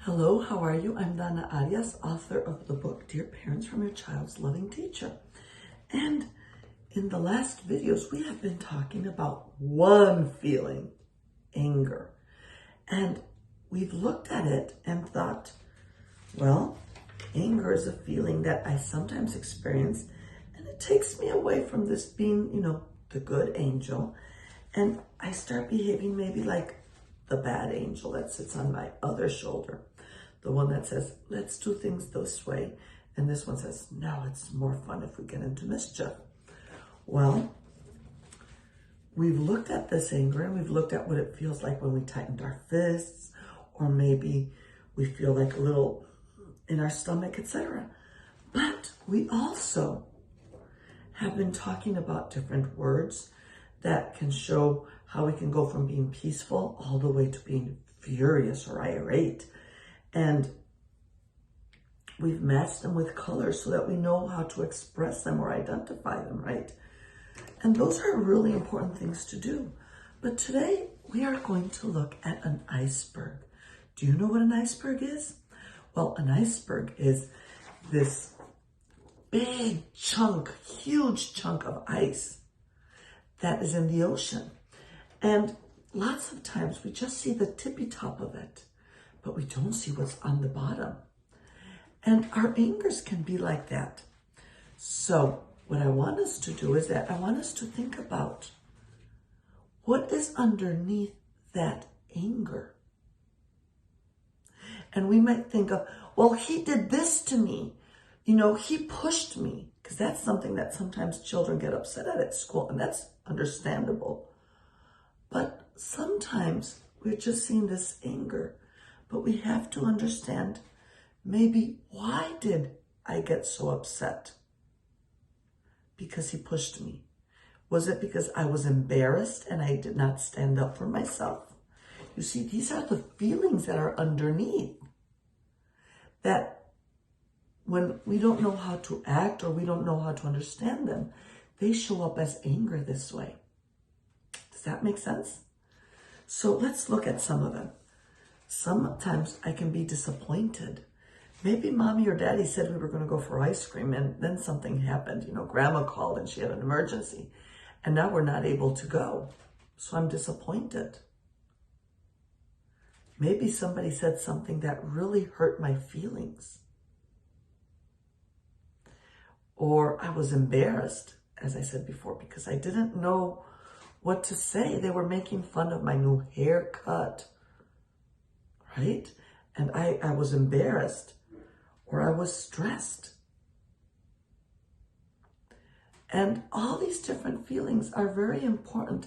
Hello, how are you? I'm Dana Arias, author of the book, Dear Parents from Your Child's Loving Teacher. And in the last videos, we have been talking about one feeling, anger. And we've looked at it and thought, well, anger is a feeling that I sometimes experience, and it takes me away from this being, the good angel. And I start behaving maybe like the bad angel that sits on my other shoulder. The one that says, let's do things this way. And this one says, no, it's more fun if we get into mischief. Well, we've looked at this anger and we've looked at what it feels like when we tightened our fists, or maybe we feel like a little in our stomach, etc. But we also have been talking about different words that can show how we can go from being peaceful all the way to being furious or irate. And we've matched them with colors so that we know how to express them or identify them, right? And those are really important things to do. But today we are going to look at an iceberg. Do you know what an iceberg is? Well, an iceberg is this big chunk, huge chunk of ice that is in the ocean. And lots of times we just see the tippy top of it, but we don't see what's on the bottom. And our angers can be like that. So what I want us to do is that I want us to think about what is underneath that anger. And we might think of, well, he did this to me. He pushed me, because that's something that sometimes children get upset at school, and that's understandable. But sometimes we're just seeing this anger, but we have to understand maybe, why did I get so upset? Because he pushed me. Was it because I was embarrassed and I did not stand up for myself? You see, these are the feelings that are underneath, that when we don't know how to act or we don't know how to understand them, they show up as anger this way. Does that make sense? So let's look at some of them. Sometimes I can be disappointed. Maybe mommy or daddy said we were going to go for ice cream, and then something happened. Grandma called and she had an emergency, and now we're not able to go. So I'm disappointed. Maybe somebody said something that really hurt my feelings. Or I was embarrassed, as I said before, because I didn't know what to say. They were making fun of my new haircut, right? And I was embarrassed, or I was stressed. And all these different feelings are very important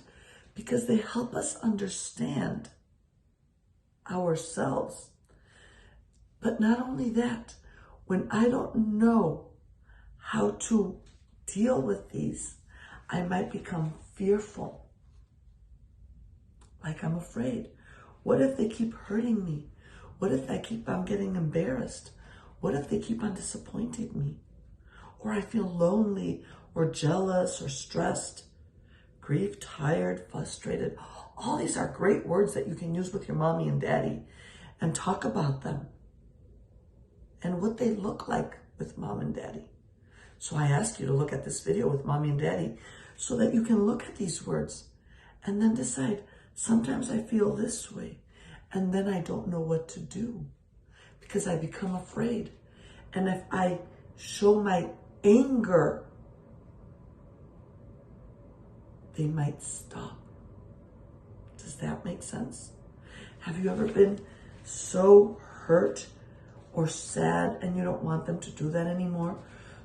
because they help us understand ourselves. But not only that, when I don't know how to deal with these, I might become fearful. Like I'm afraid. What if they keep hurting me? What if I keep on getting embarrassed? What if they keep on disappointing me? Or I feel lonely or jealous or stressed, grieved, tired, frustrated. All these are great words that you can use with your mommy and daddy and talk about them and what they look like with mom and daddy. So I ask you to look at this video with mommy and daddy so that you can look at these words and then decide, sometimes I feel this way, and then I don't know what to do because I become afraid. And if I show my anger, they might stop. Does that make sense? Have you ever been so hurt or sad and you don't want them to do that anymore?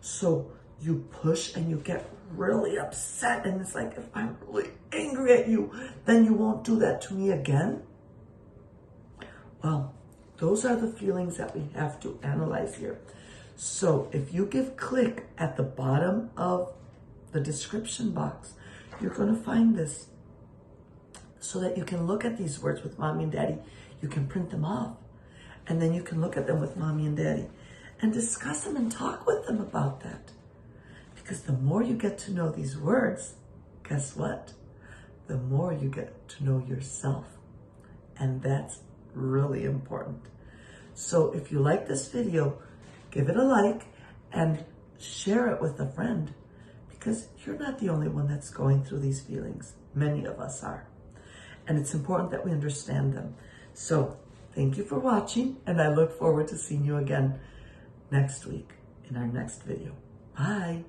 So you push and you get really upset, and it's like, if I'm really angry at you, then you won't do that to me again? Well, those are the feelings that we have to analyze here. So if you give click at the bottom of the description box, you're going to find this so that you can look at these words with mommy and daddy. You can print them off, and then you can look at them with mommy and daddy and discuss them and talk with them about that. Because the more you get to know these words, guess what? The more you get to know yourself. And that's really important. So if you like this video, give it a like and share it with a friend, because you're not the only one that's going through these feelings. Many of us are. And it's important that we understand them. So thank you for watching, and I look forward to seeing you again next week in our next video. Bye.